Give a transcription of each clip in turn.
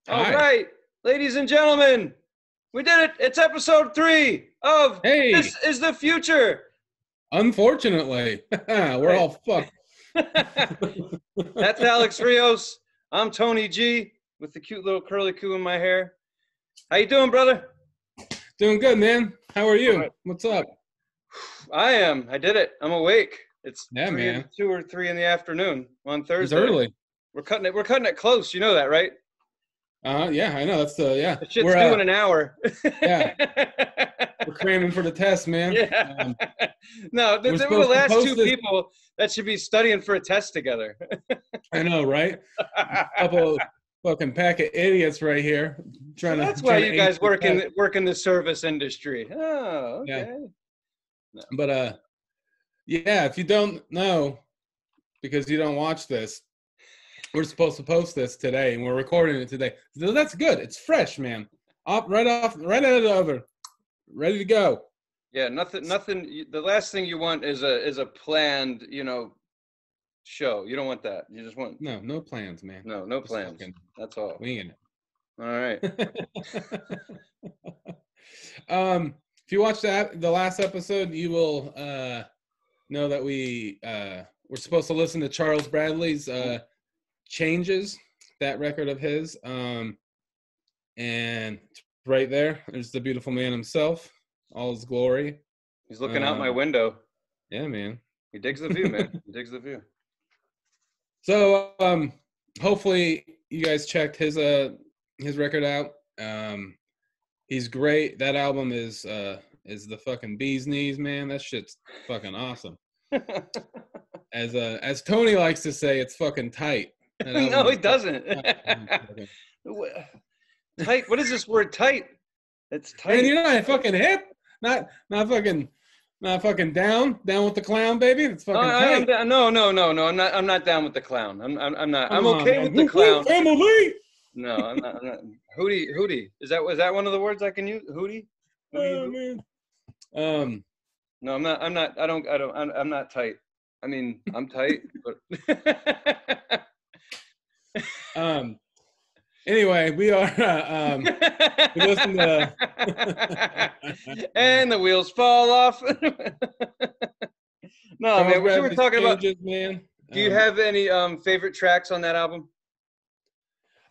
All Hi. right, ladies and gentlemen, we did it. It's episode 3 of Hey, This is the Future. unfortunately, we're Right. all fucked. That's Alex Rios. I'm Tony G with the cute little curly coo in my hair. How you doing, brother? Doing good, man. How are All you? right. What's up? I am. I did it. I'm awake. It's Yeah, man. 2 or 3 in the afternoon on It's Thursday. early. We're cutting it. We're cutting it close. You know that, right? Yeah, I know. That's yeah. The shit's due in an hour. Yeah, we're cramming for the test, man. Yeah. No, We're they were the supposed to last post two this. people that should be studying for a test together. I know, right? Couple fucking pack of idiots right here So trying that's to why trying you to ace guys the test. work in the service industry. Oh, Yeah, okay. No. but yeah. If you don't know, because you don't watch this, we're supposed to post this today, and we're recording it today. So that's good. It's fresh, man. Right out of the oven, ready to go. Yeah, nothing. The last thing you want is a planned, show. You don't want that. You just want No plans, man. no Just plans. fucking That's all. winging All right. it. If you watch the last episode, you will know that we're supposed to listen to Charles Bradley's Changes, that record of his. And right there's the beautiful man himself, all his glory. He's looking out my window. Yeah, man. He digs the view, man. He digs the view. So hopefully you guys checked his record out. He's great. That album is the fucking bee's knees, man. That shit's fucking awesome. As Tony likes to say, it's fucking tight. No, he doesn't. Tight. What is this word? Tight. It's tight. Man, you're not fucking hip. Not fucking down with the clown, baby. It's fucking tight. No. I'm not down with the clown. I'm not. Come I'm on, okay man. with the clown. Family. No, I'm not. Hootie. Is that one of the words I can use? Hootie. Oh, man. No, I'm not. I'm not tight. I mean, I'm tight, but. Anyway, we are. We listen to. And the wheels fall off. No, man. What you were talking about? Man. Do you have any favorite tracks on that album?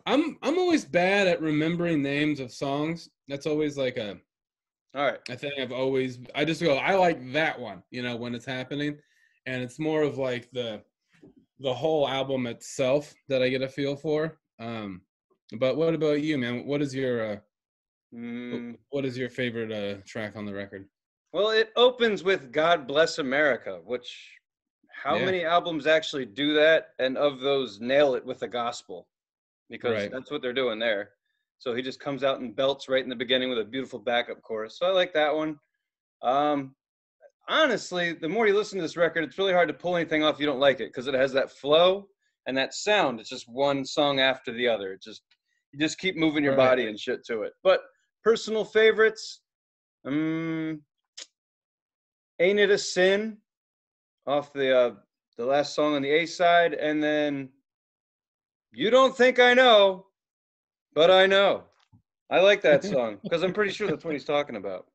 I'm always bad at remembering names of songs. That's always like all right. I think I just go, I like that one, when it's happening. And it's more of like the whole album itself that I get a feel for. But what about you, man? What is your favorite track on the record? Well, it opens with God Bless America, which how many albums actually do that? And of those, nail it with the gospel, because that's what they're doing there. So he just comes out and belts right in the beginning with a beautiful backup chorus. So I like that one. Honestly, the more you listen to this record, it's really hard to pull anything off you don't like it, because it has that flow and that sound. It's just one song after the other. You just keep moving your body and shit to it. But personal favorites, Ain't It a Sin off the last song on the A side, and then You Don't Think I Know, But I Know. I like that song because I'm pretty sure that's what he's talking about.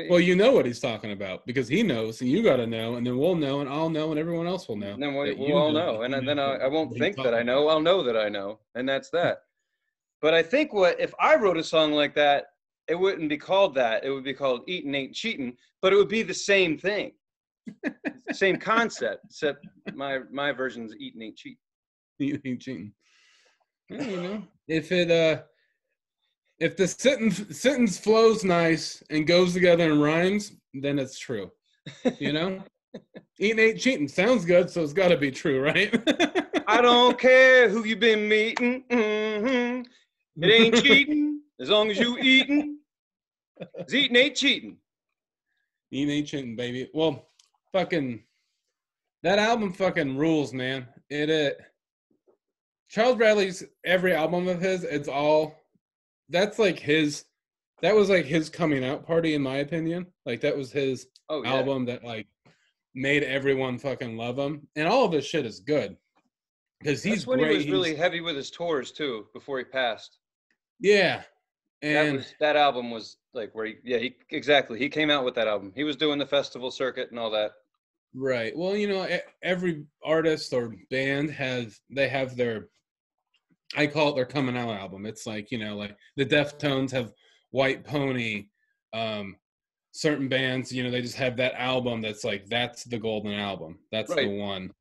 Well, you know what he's talking about because he knows, and you got to know, and then we'll know, and I'll know, and everyone else will know. And then we'll all know, and then I won't think that I know. I'll know that I know, and that's that. But I think if I wrote a song like that, it wouldn't be called that. It would be called Eatin' Ain't Cheatin', but it would be the same thing, same concept, except my version's Eatin' Ain't Cheatin'. Eatin' Ain't Cheatin'. Well, if the sentence flows nice and goes together and rhymes, then it's true. Eating ain't cheating sounds good, so it's got to be true, right? I don't care who you been meeting. Mm-hmm. It ain't cheating as long as you eating. 'Cause eating ain't cheating. Eating ain't cheating, baby. Well, fucking that album fucking rules, man. Charles Bradley's every album of his, that was like his coming out party, in my opinion. Like that was his album that like made everyone fucking love him, and all of his shit is good. because he's That's when he great. was really heavy with his tours too. Before he passed, Yeah, and that album was like where he exactly he came out with that album. He was doing the festival circuit and all that. right. Well, every artist or band have their, I call it their coming out album. It's like, like the Deftones have White Pony. Certain bands, they just have that album that's like, that's the golden album. That's the Right. one.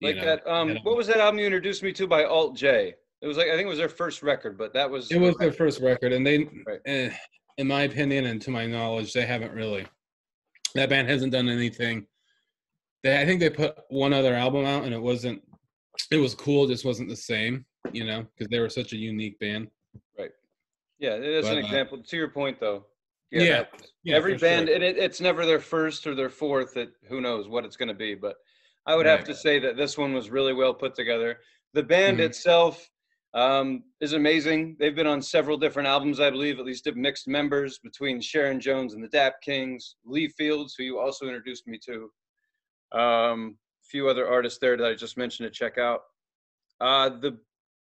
Like that. What was that album you introduced me to by Alt J? It was like I think it was their first record, but that was It was their first record, and they, right. In my opinion and to my knowledge, they haven't really. That band hasn't done anything. I think they put one other album out, and it was cool, just wasn't the same, because they were such a unique band. Right. Yeah, it is an example. To your point, though. Yeah. Every band, sure. and it's never their first or their fourth. Who knows what it's going to be, but I would have to say that this one was really well put together. The band itself is amazing. They've been on several different albums, I believe, at least of mixed members between Sharon Jones and the Dap Kings, Lee Fields, who you also introduced me to, a few other artists there that I just mentioned to check out.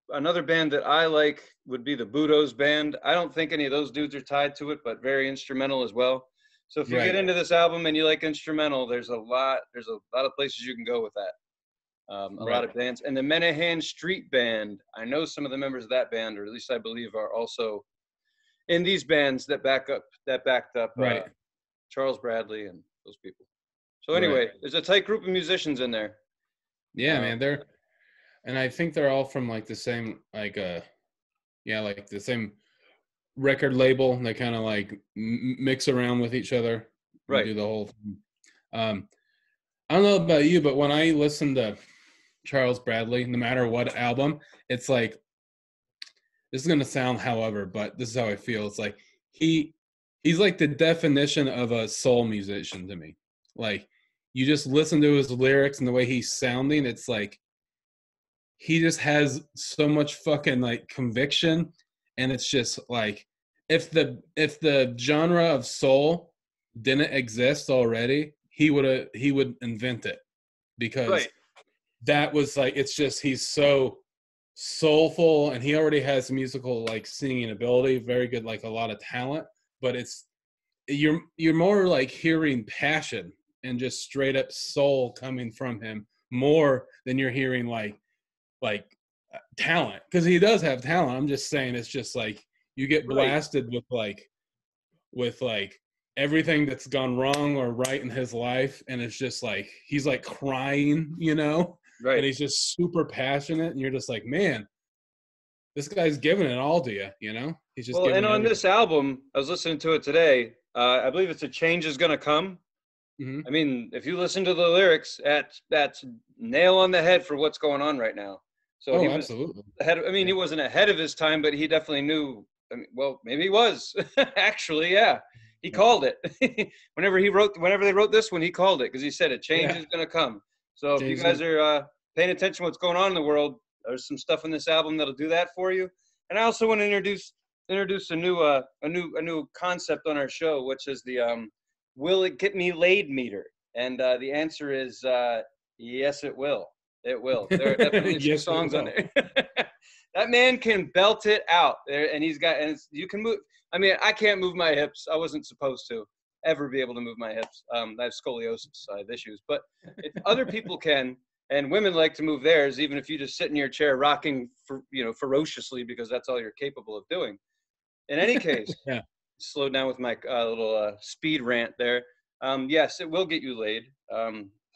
Another band that I like would be the Budos Band. I don't think any of those dudes are tied to it, but very instrumental as well. So if you get into this album and you like instrumental, there's a lot of places you can go with that. A lot of bands. And the Menahan Street Band, I know some of the members of that band, or at least I believe, are also in these bands that backed up Charles Bradley and those people. So anyway, there's a tight group of musicians in there. Yeah, man, and I think they're all from like the same, like like the same record label. They kind of like mix around with each other, right? Do the whole thing. I don't know about you, but when I listen to Charles Bradley, no matter what album, it's like, this is gonna sound however, but this is how I feel. It's like he's like the definition of a soul musician to me. Like, you just listen to his lyrics and the way he's sounding, it's like he just has so much fucking like conviction, and it's just like, if the genre of soul didn't exist already, he would invent it, because that was like, it's just, he's so soulful, and he already has musical like singing ability, very good, like a lot of talent, but you're more like hearing passion and just straight up soul coming from him more than you're hearing like talent, because he does have talent. I'm just saying, it's just like you get blasted with everything that's gone wrong or right in his life, and it's just like he's like crying, and he's just super passionate, and you're just like, man, this guy's giving it all to you, he's just and on this album, I was listening to it today, I believe it's A Change Is Gonna Come. I mean, if you listen to the lyrics, that's nail on the head for what's going on right now. So he was absolutely ahead. He wasn't ahead of his time, but he definitely knew. Well, maybe he was actually. Yeah, he called it. whenever they wrote this one, he called it, because he said a change is going to come. So if you guys are paying attention to what's going on in the world, there's some stuff in this album that'll do that for you. And I also want to introduce a new concept on our show, which is the will it get me laid meter, and the answer is yes, it will. It will. There are definitely some songs on there. That man can belt it out there, and you can move. I can't move my hips. I wasn't supposed to ever be able to move my hips. I have scoliosis, so I have issues. But if other people can, and women like to move theirs, even if you just sit in your chair rocking, ferociously, because that's all you're capable of doing. In any case, slow down with my little speed rant there. Yes, it will get you laid.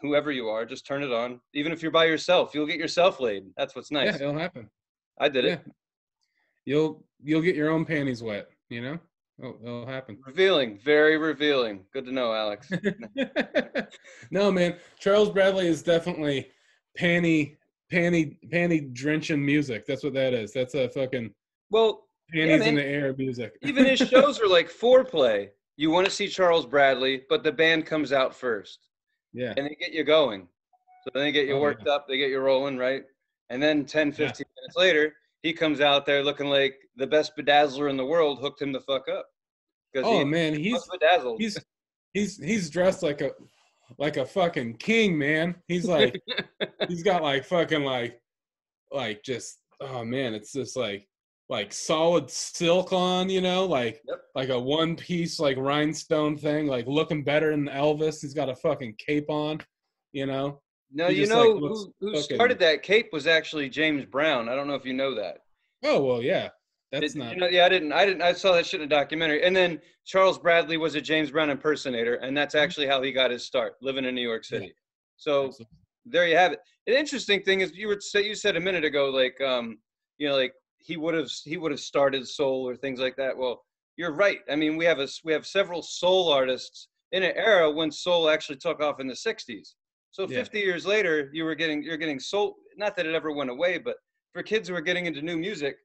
Whoever you are, just turn it on. Even if you're by yourself, you'll get yourself laid. That's what's nice. Yeah, it'll happen. I did it. You'll get your own panties wet, it'll happen. Revealing, very revealing. Good to know, Alex. No, man, Charles Bradley is definitely panty drenching music. That's what that is. That's a fucking panties in the air music. Even his shows are like foreplay. You want to see Charles Bradley, but the band comes out first. Yeah. And they get you going. So then they get you worked up, they get you rolling, right? And then 10, 15 minutes later, he comes out there looking like the best bedazzler in the world hooked him the fuck up. Man, he's bedazzled. He's dressed like a fucking king, man. He's like he's got like fucking like like just oh man, it's just like solid silk on, you know, Yep. like a one piece like rhinestone thing, like looking better than Elvis. He's got a fucking cape on, you know. No, He you just like know looks who fucking. started that cape was actually James Brown. I don't know if you know that. Oh well, yeah. That's Did not. you know? Yeah, I didn't. I saw that shit in a documentary. And then Charles Bradley was a James Brown impersonator, and that's actually how he got his start, living in New York Yeah, City. So absolutely. there you have it. The interesting thing is, you said a minute ago, like like he would have started soul or things like that. Well, you're right. I mean, we have several soul artists in an era when soul actually took off in the '60s. So Yeah. 50 years later, you're getting soul. Not that it ever went away, but for kids who are getting into new music,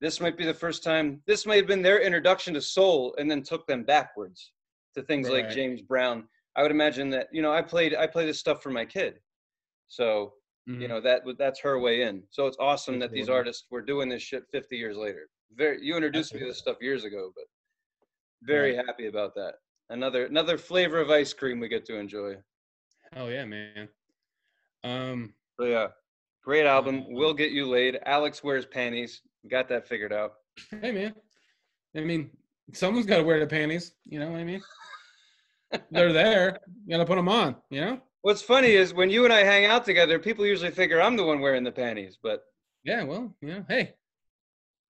this might be the first time. This might have been their introduction to soul, and then took them backwards to things like Right. James Brown. I would imagine that I play this stuff for my kid, so Hmm. that's her way in. So it's awesome that these Absolutely. artists were doing this shit 50 years later. You introduced me to this Absolutely. stuff years ago, but very Right. happy about that. Another flavor of ice cream we get to enjoy. Hell yeah, man. Um. So yeah, great album. um, Will Get You Laid. Alex Wears Panties. Got that figured out. hey, man. I mean, someone's got to wear the panties. You know what I mean? They're there. You got to put them on. You know? What's funny is when you and I hang out together, people usually figure I'm the one wearing the panties, but Yeah. Well, you know, hey,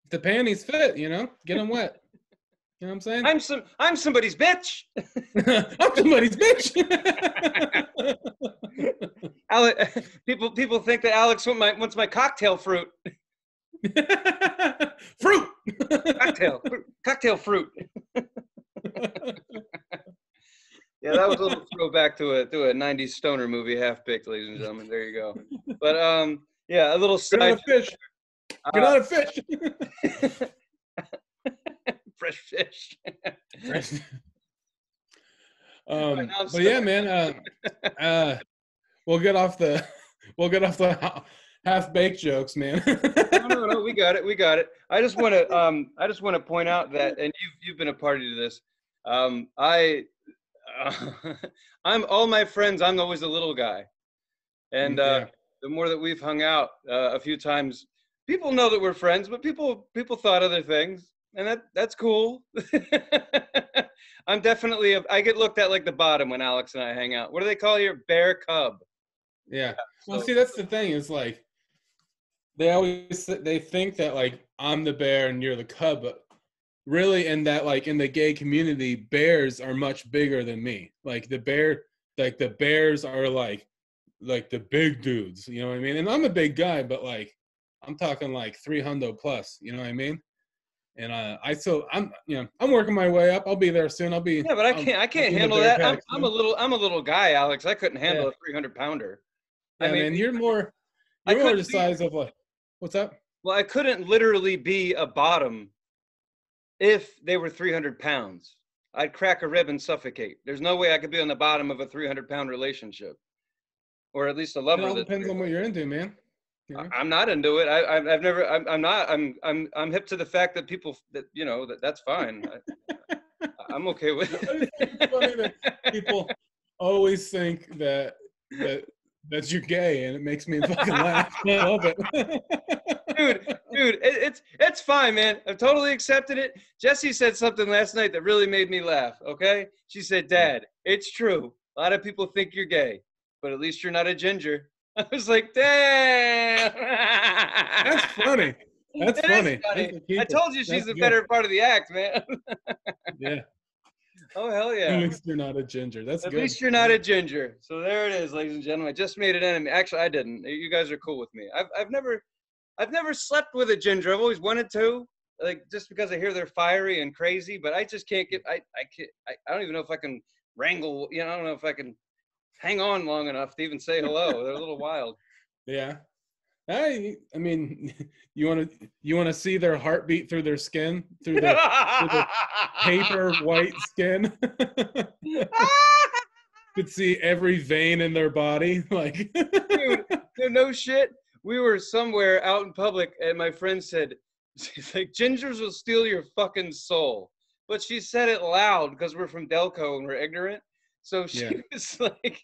if the panties fit, you know, get them wet. You know what I'm saying? I'm somebody's bitch. I'm somebody's bitch. People think that Alex wants my cocktail fruit. Fruit. Cocktail fruit. Yeah, that was a little throwback to a '90s stoner movie, Half Baked, ladies and gentlemen. There you go. But yeah, a little Get out side. of fish. Get Uh, out of fish. fresh fish. Fresh. Right, now I'm But yeah, stuck. man. We'll get off the we'll get off the half baked jokes, man. No, we got it. We got it. I just want to point out that, and you've been a party to this. I I'm all my friends. I'm always the little guy, and Yeah. the more that we've hung out a few times, people know that we're friends, but people thought other things, and that's cool. I'm definitely I get looked at like the bottom when Alex and I hang out. What do they call you? Bear cub. Yeah. Well, So see, that's the thing is like they think that like I'm the bear and you're the cub, but really in that like in the gay community, bears are much bigger than me. Like the bears are like the big dudes, you know what I mean? And I'm a big guy, but like I'm talking like 300 plus, you know what I mean? And I'm working my way up. I'll be there soon. yeah, but I I'll can't be in the handle bear that. pack soon. I'm a little guy, Alex. I couldn't Yeah. handle a 300 pounder. I Yeah, mean, man, I you're more the couldn't be size of like what's up? well, I couldn't literally be a bottom if they were 300 pounds. I'd crack a rib and suffocate. There's no way I could be on the bottom of a 300-pound relationship, or at least a It lover all that's depends on what 300. you're into, man. You know? I'm not into it. I've never. I'm not. I'm hip to the fact that people that that's fine. I'm okay with It's funny that it. people always think that that you're gay, and it makes me fucking laugh. I love it. dude, it's fine, man. I've totally accepted it. Jessie said something last night that really made me laugh. Okay, she said, Yeah. "Dad, it's true. A lot of people think you're gay, but at least you're not a ginger." I was like, "Damn, That's funny. That's it is funny. That's funny." a I keeper. told you she's That's the good. better part of the act, man. Yeah. Oh hell At yeah. least you're not a ginger. That's At good. least you're not Yeah. a ginger. So there it is, ladies and gentlemen. I just made an enemy. Actually, I didn't. You guys are cool with me. I've never slept with a ginger. I've always wanted to, like just because I hear they're fiery and crazy. But I just can't get. I can't. I don't even know if I can wrangle. I don't know if I can hang on long enough to even say hello. They're a little wild. Yeah. I mean, you want to see their heartbeat through their skin, through the paper white skin. Could see every vein in their body, like. Dude, no shit. We were somewhere out in public, and my friend said, she's like, gingers will steal your fucking soul. But she said it loud because we're from Delco and we're ignorant. So Yeah. she was like,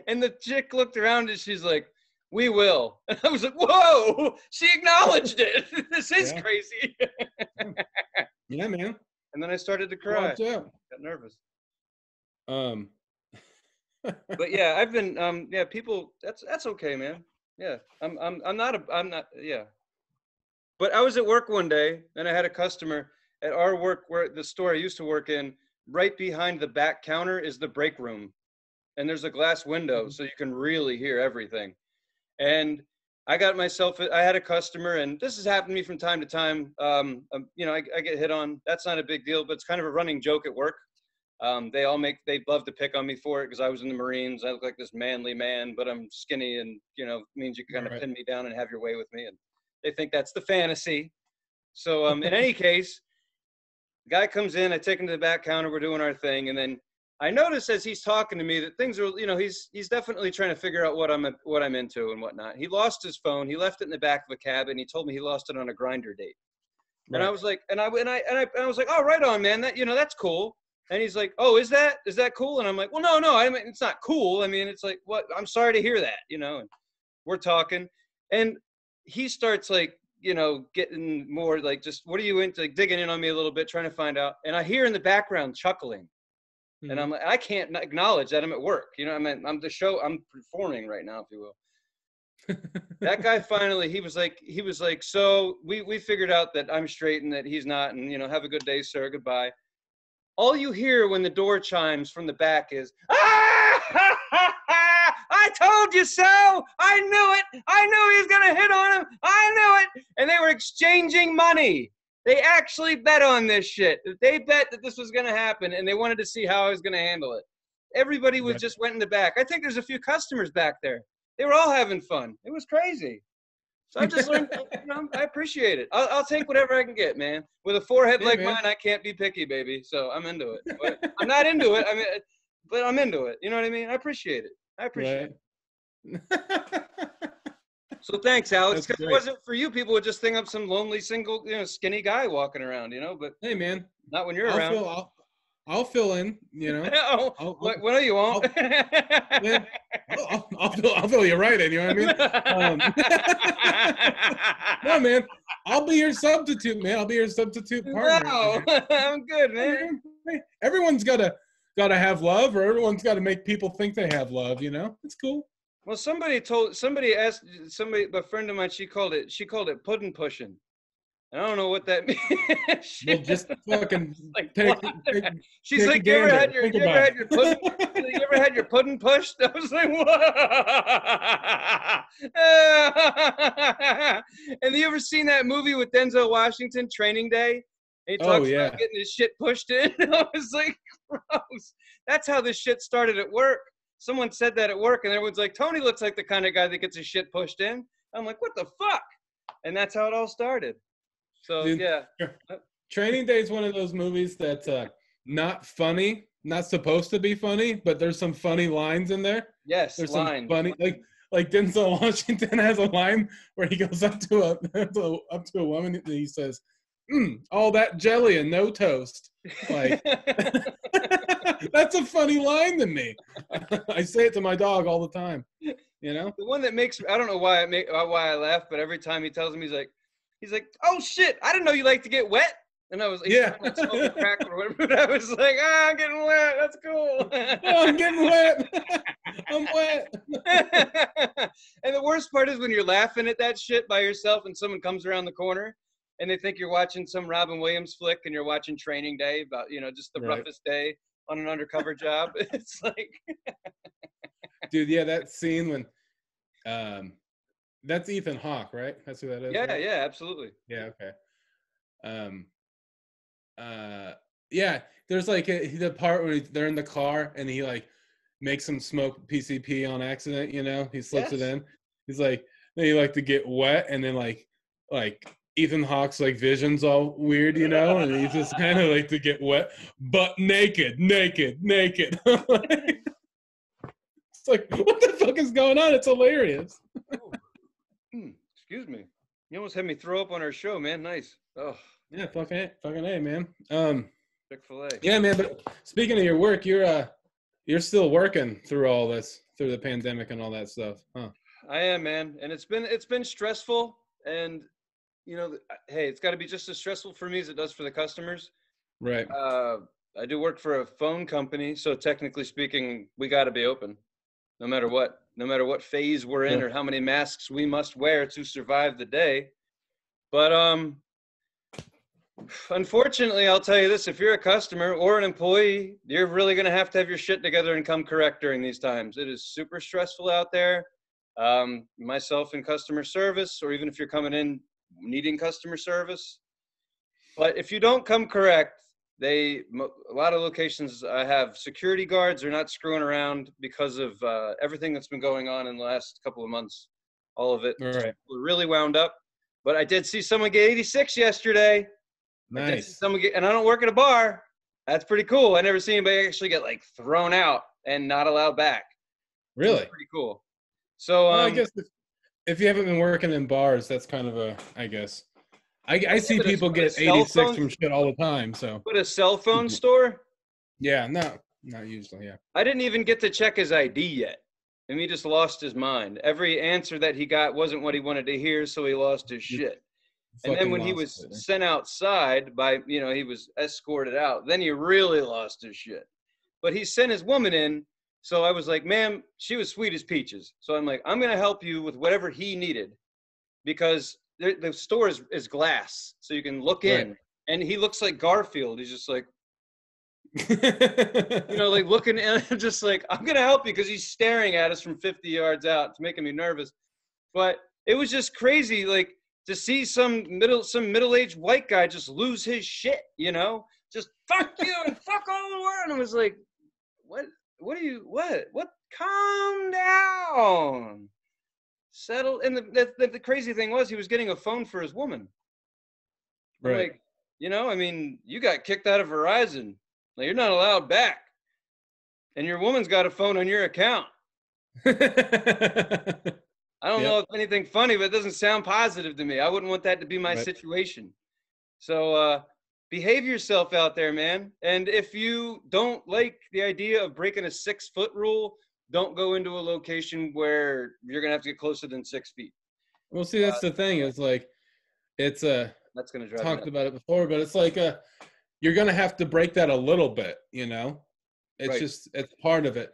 and the chick looked around and she's like, we will. And I was like, whoa, she acknowledged it. This is Yeah. crazy. Yeah, man. And then I started to cry. Watch out. Got nervous. Um, But yeah, I've been yeah, people, that's okay, man. Yeah. I'm not yeah. But I was at work one day and I had a customer at our work where the store I used to work in, right behind the back counter is the break room. And there's a glass window so you can really hear everything. And I had a customer, and this has happened to me from time to time. You know, I get hit on. That's not a big deal, but it's kind of a running joke at work. They love to pick on me for it because I was in the Marines. I look like this manly man, but I'm skinny, and you know, means you can kind of pin me down and have your way with me. And they think that's the fantasy. So in any case, the guy comes in, I take him to the back counter, we're doing our thing, and then I notice as he's talking to me that things are, you know, he's definitely trying to figure out what I'm into and whatnot. He lost his phone. He left it in the back of a cab, and he told me he lost it on a Grindr date. Right. And I was like, and I was like, oh, right on, man. That, you know, that's cool. And he's like, oh, is that cool? And I'm like, well, no, I mean, it's not cool. I mean, it's like, what? I'm sorry to hear that, you know. And we're talking, and he starts like, you know, getting more like, just what are you into? Like digging in on me a little bit, trying to find out. And I hear in the background chuckling. And I'm like, I can't acknowledge that I'm at work. You know, I mean, I'm performing right now, if you will. That guy finally, he was like, so we figured out that I'm straight and that he's not, and you know, have a good day, sir, goodbye. All you hear when the door chimes from the back is, ah, I told you so. I knew it. I knew he was gonna hit on him. I knew it. And they were exchanging money. They actually bet on this shit. They bet that this was going to happen, and they wanted to see how I was going to handle it. Everybody was just went in the back. I think there's a few customers back there. They were all having fun. It was crazy. So I just learned, you know, I appreciate it. I'll take whatever I can get, man. With a forehead like mine, I can't be picky, baby. So I'm into it. But I'm not into it. I mean, but I'm into it. You know what I mean? I appreciate it. I appreciate it. So thanks, Alex. Because if it wasn't for you, people would just think I'm some lonely, single, you know, skinny guy walking around, you know. But hey, man, not when you're around. I'll fill in, you know. What do you want? I'll fill you right in. You know what I mean? No, man, I'll be your substitute, man. I'll be your substitute partner. No, I'm good, man. Everyone's gotta have love, or everyone's got to make people think they have love. You know, it's cool. Well, somebody asked a friend of mine, she called it pudding pushing. And I don't know what that means. Well, just fucking like, she's like, you ever had your pudding pushed? I was like, what? And you ever seen that movie with Denzel Washington, Training Day? And he talks about getting his shit pushed in. I was like, gross. That's how this shit started at work. Someone said that at work, and everyone's like, Tony looks like the kind of guy that gets his shit pushed in. I'm like, what the fuck? And that's how it all started. So, dude, yeah. Training Day is one of those movies that's not funny, not supposed to be funny, but there's some funny lines in there. Yes, there's lines. some funny, like Denzel Washington has a line where he goes up to a woman and he says, all that jelly and no toast. Like, that's a funny line to me. I say it to my dog all the time. You know, the one that makes, I don't know why I laugh, but every time he tells me, he's like, oh shit, I didn't know you like to get wet. And I was like, yeah, crack or whatever. But I was like, I'm getting wet. That's cool. Oh, I'm getting wet. I'm wet. And the worst part is when you're laughing at that shit by yourself and someone comes around the corner and they think you're watching some Robin Williams flick and you're watching Training Day about, you know, just the roughest day on an undercover job. It's like, dude, yeah, that scene when, that's Ethan Hawke, right? That's who that is. Yeah, right? Yeah, absolutely. Yeah, okay. Yeah, there's like the part where they're in the car and he like makes him smoke PCP on accident. You know, he slips it in. He's like, they like to get wet, and then like Ethan Hawke's like vision's all weird, you know, and he's just kind of like to get wet, but naked. It's like, what the fuck is going on? It's hilarious. Excuse me. You almost had me throw up on our show, man. Nice. Oh. Yeah, fucking A, man. Chick-fil-A. Yeah, man. But speaking of your work, you're still working through all this, through the pandemic and all that stuff, huh? I am, man, and it's been stressful, and hey, it's got to be just as stressful for me as it does for the customers. Right. Uh, I do work for a phone company, so technically speaking, we got to be open, no matter what phase we're in Sure. or how many masks we must wear to survive the day. But unfortunately, I'll tell you this: if you're a customer or an employee, you're really going to have your shit together and come correct during these times. It is super stressful out there. Myself in customer service, or even if you're coming in needing customer service. But if you don't come correct, a lot of locations have security guards are not screwing around because of everything that's been going on in the last couple of months. All of it. All right. We're really wound up. But I did see someone get 86 yesterday. I did see Nice. someone get, and I don't work at a bar. That's pretty cool. I never seen anybody actually get like thrown out and not allowed back. It was Really? pretty cool. So Well, I guess if you haven't been working in bars, that's kind of I guess. I see but people a get cell 86 phone, from shit all the time. So but a cell phone store. yeah, no, not usually. Yeah. I didn't even get to check his ID yet. And he just lost his mind. Every answer that he got wasn't what he wanted to hear, so he lost his shit. And then Fucking when he lost was it. sent outside by, he was escorted out, then he really lost his shit. But he sent his woman in. So I was like, ma'am, she was sweet as peaches. So I'm like, I'm going to help you with whatever he needed because the store is glass. So you can look in. Right. And he looks like Garfield. He's just like, like looking and I'm just like, I'm going to help you because he's staring at us from 50 yards out. It's making me nervous. But it was just crazy, like, to see some middle-aged white guy just lose his shit, just fuck you and fuck all the world. And I was like, what calm down, settle. And the crazy thing was he was getting a phone for his woman. Right. Like, you got kicked out of Verizon. Like, you're not allowed back. And your woman's got a phone on your account. I don't know if anything funny, but it doesn't sound positive to me. I wouldn't want that to be my situation. So behave yourself out there, man. And if you don't like the idea of breaking a 6-foot rule, don't go into a location where you're going to have to get closer than 6 feet. Well, see, that's the thing. It's like, it's that's going to drive talked about it before, but it's like you're going to have to break that a little bit, It's just, it's part of it.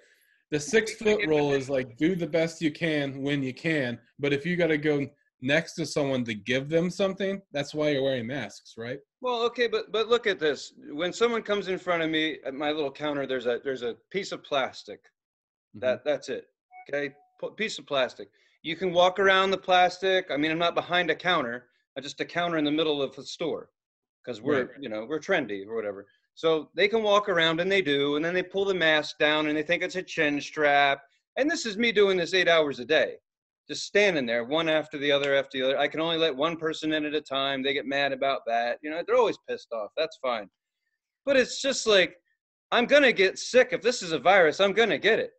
The 6-foot rule is like, do the best you can when you can. But if you got to go next to someone to give them something, that's why you're wearing masks, right? Well, okay, but look at this. When someone comes in front of me at my little counter, there's a piece of plastic. That's it. Okay, piece of plastic. You can walk around the plastic. I mean, I'm not behind a counter. I just a counter in the middle of the store because we're we're trendy or whatever. So they can walk around, and they do, and then they pull the mask down, and they think it's a chin strap. And this is me doing this 8 hours a day, just standing there, one after the other after the other. I can only let one person in at a time. They get mad about that. They're always pissed off. That's fine. But it's just like, I'm going to get sick. If this is a virus, I'm going to get it.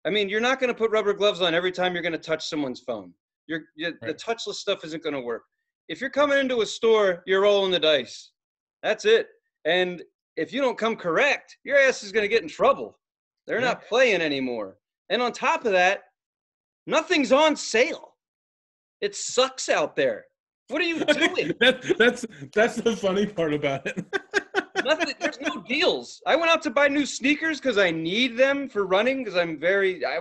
I mean, you're not going to put rubber gloves on every time you're going to touch someone's phone. The touchless stuff isn't going to work. If you're coming into a store, you're rolling the dice. That's it. And if you don't come correct, your ass is going to get in trouble. They're not playing anymore. And on top of that, nothing's on sale. It sucks out there. What are you doing? That's the funny part about it. Nothing. There's no deals. I went out to buy new sneakers because I need them for running because I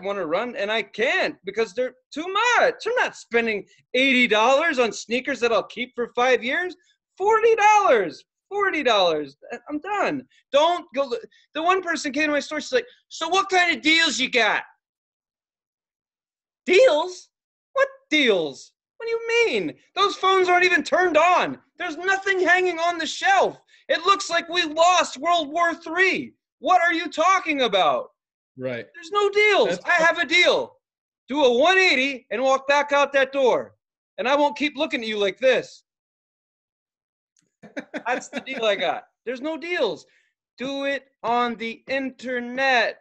want to run, and I can't because they're too much. I'm not spending $80 on sneakers that I'll keep for 5 years. $40. I'm done. Don't go. The one person came to my store. She's like, so what kind of deals you got? Deals? What deals? What do you mean? Those phones aren't even turned on. There's nothing hanging on the shelf. It looks like we lost World War III. What are you talking about? Right. There's no deals. I have a deal. Do a 180 and walk back out that door. And I won't keep looking at you like this. That's the deal I got. There's no deals. Do it on the internet.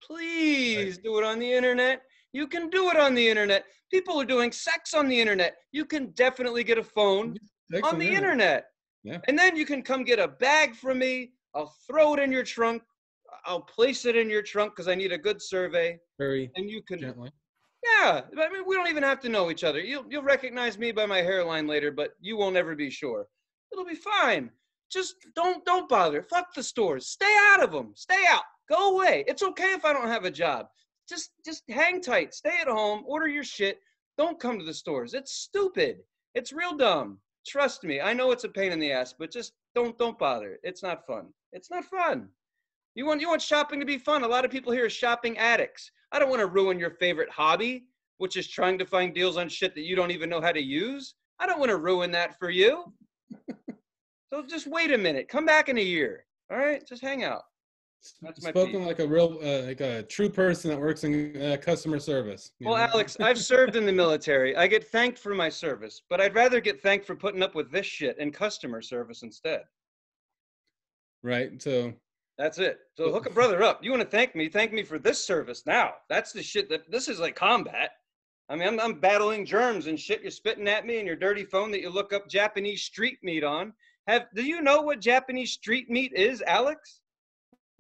Please do it on the internet. You can do it on the internet. People are doing sex on the internet. You can definitely get a phone on the internet. Yeah. And then you can come get a bag from me. I'll throw it in your trunk. I'll place it in your trunk because I need a good survey. Very and you can gently. Yeah, I mean, we don't even have to know each other. You'll recognize me by my hairline later, but you won't ever be sure. It'll be fine. Just don't bother. Fuck the stores. Stay out of them. Stay out. Go away. It's okay if I don't have a job. Just hang tight. Stay at home. Order your shit. Don't come to the stores. It's stupid. It's real dumb. Trust me. I know it's a pain in the ass, but just don't bother. It's not fun. It's not fun. You want shopping to be fun. A lot of people here are shopping addicts. I don't want to ruin your favorite hobby, which is trying to find deals on shit that you don't even know how to use. I don't want to ruin that for you. So just wait a minute. Come back in a year. All right? Just hang out. That's my Spoken piece. like a real, like a true person that works in customer service. Well, Alex, I've served in the military. I get thanked for my service, but I'd rather get thanked for putting up with this shit in customer service instead. Right. So That's it. So hook a brother up. You want to thank me for this service now. That's the shit this is like combat. I mean, I'm battling germs and shit. You're spitting at me and your dirty phone that you look up Japanese street meat on. Do you know what Japanese street meat is, Alex?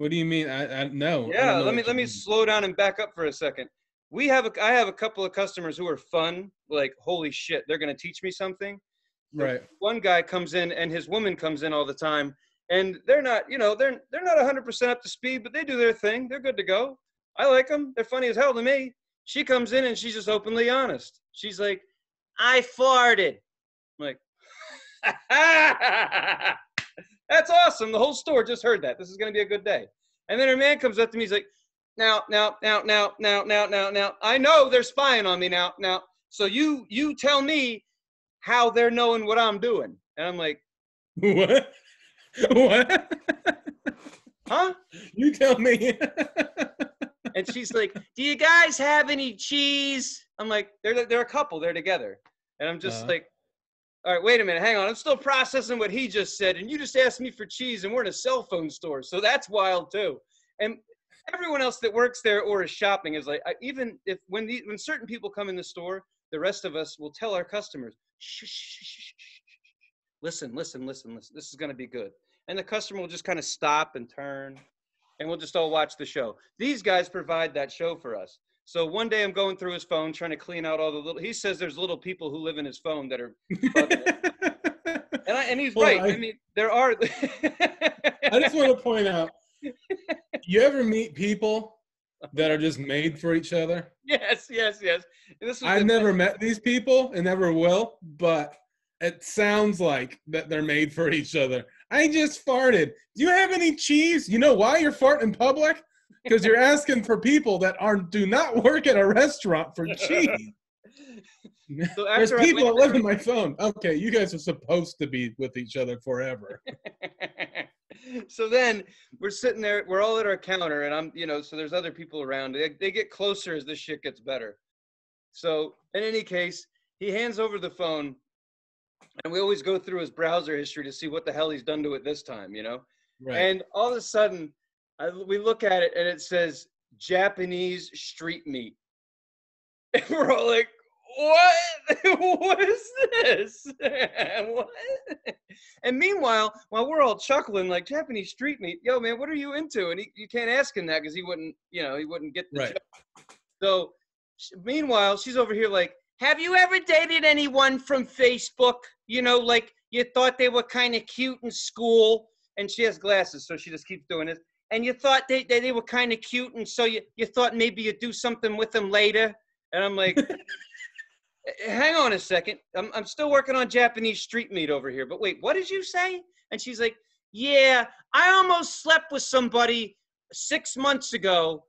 what do you mean? I no. Yeah, let me slow down and back up for a second. I have a couple of customers who are fun, like holy shit, they're gonna teach me something. Right. One guy comes in and his woman comes in all the time, and they're not, they're not 100% up to speed, but they do their thing. They're good to go. I like them. They're funny as hell to me. She comes in and she's just openly honest. She's like, I farted. I'm like, that's awesome. The whole store just heard that. This is going to be a good day. And then her man comes up to me. He's like, now. I know they're spying on me now. So you tell me how they're knowing what I'm doing. And I'm like, What? What? huh? You tell me. And she's like, do you guys have any cheese? I'm like, they're a couple. They're together. And I'm just like, all right, wait a minute. Hang on. I'm still processing what he just said. And you just asked me for cheese and we're in a cell phone store. So that's wild too. And everyone else that works there or is shopping is like, even if when certain people come in the store, the rest of us will tell our customers, shh, shh, shh, shh, shh. Listen. This is going to be good. And the customer will just kind of stop and turn and we'll just all watch the show. These guys provide that show for us. So one day I'm going through his phone, trying to clean out all the little, he says there's little people who live in his phone that are bugging it. And he's right. I mean, there are. I just want to point out, you ever meet people that are just made for each other? Yes. I've never met these people and never will, but it sounds like that they're made for each other. I just farted. Do you have any cheese? You know why you're farting in public? Because you're asking for people that do not work at a restaurant for cheese. So there's people that live in my phone. Okay, you guys are supposed to be with each other forever. So then we're sitting there, we're all at our counter, and I'm, so there's other people around. They get closer as this shit gets better. So in any case, he hands over the phone, and we always go through his browser history to see what the hell he's done to it this time, Right. And all of a sudden, we look at it and it says Japanese street meat. And we're all like, what? What is this? What? And meanwhile, while we're all chuckling like Japanese street meat, yo man, what are you into? And you can't ask him that because he wouldn't get the joke. So meanwhile, she's over here like, have you ever dated anyone from Facebook? Like you thought they were kind of cute in school. And she has glasses, so she just keeps doing this. And you thought they were kind of cute, and so you thought maybe you'd do something with them later. And I'm like, hang on a second. I'm still working on Japanese street meat over here. But wait, what did you say? And she's like, yeah, I almost slept with somebody 6 months ago,